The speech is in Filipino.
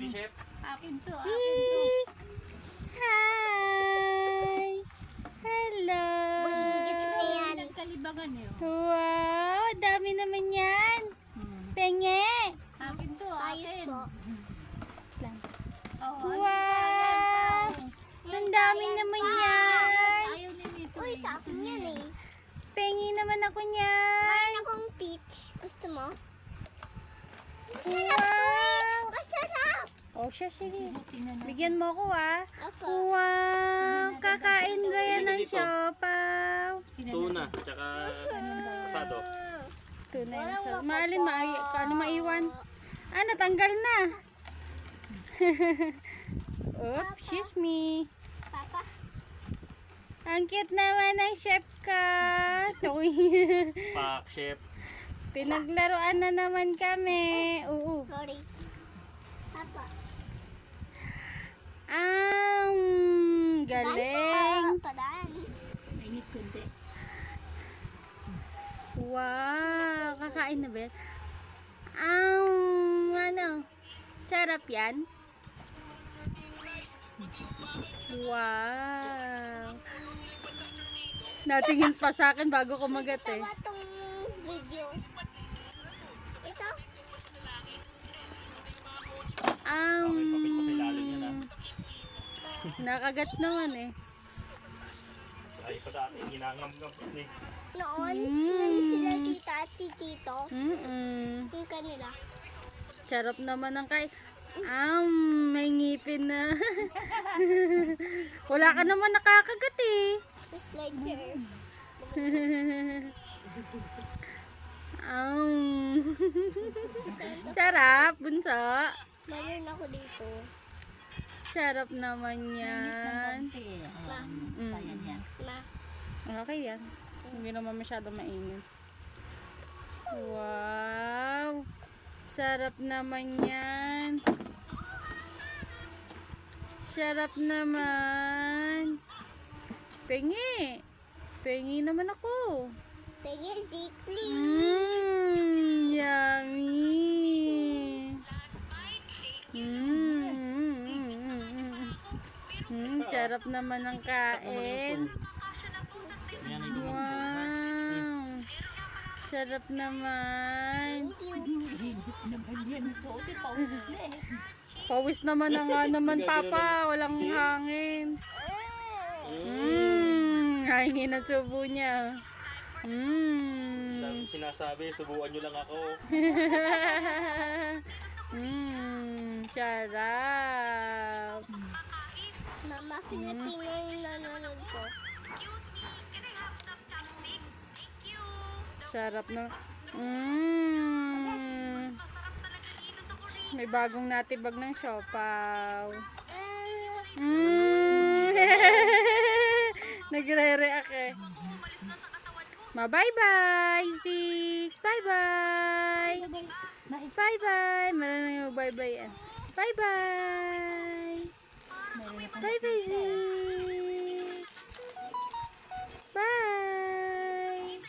Chef. Akin to, Si. akin to. Hi. Hello. Bunggit na yan. Nagkalibangan eh. Oh. Wow, dami naman yan. Penge. Akin to, Ayos akin. po. Oh, Wow. Ang dami naman yan. ayaw ni Mito. Uy, sa akin yan eh. Pengi naman ako niyan. Mayroon akong peach. Gusto mo? Masarap to eh. Wow. Masarap. Oh, siya, sige. Tingnan na. Bigyan mo ako, ah. Ako. Wow. Kakain ba yan ng siopaw? Tuna, tsaka kasado. Tunay na Walang sa... mapapa. Maalin, ano maiwan? Ah, natanggal na. Oops, excuse me. Papa. Ang cute naman ng chef ka. Toy. Pak, chef. Pinaglaruan na naman kami. Oo. Sorry. Papa. Galing. Padaan. Mainit kundi. Wow, kakain na ba yan? Ano? Sarap yan? Wow. Natingin pa sa akin bago kumagat eh. Tawa tong video. Ito? Okay, kapit pa sa ilalim yan, ah. Nakagat naman eh. Ay pa sa atin, ginangam-ngam eh. Noon, nung sila tita at si tito, yung kanila. Sarap naman ng kay. May ngipin na. Wala ka naman nakakagat eh. Just like her. Sarap, bunso. Mayroon ako dito. Sarap naman yan. Konti. Ma. Ayan yan. Ma. Okay yan. Hindi naman masyado mainit. Wow. Sarap naman yan. Sarap naman. Pengi. Pengi naman ako. Tingin, Zikli. Yummy. Sarap naman ng kain. Yan ay gumagod. Wow. Sarap naman. Thank you. Naman yan. Suot eh, paus na eh. Pawis naman na nga naman, Papa. Walang hangin. Hangin ang subo niya. Lagi sinasabi, subukan nyo lang ako. Sarap. Mama, Filipino yung nanonood ko. Sarap na. May bagong natibag ng siopaw. Nagre-react eh. Bye-bye, Zik. Bye-bye. Bye-bye. Maraming yung bye-bye yan. Bye-bye. Bye-bye, Zik. Bye.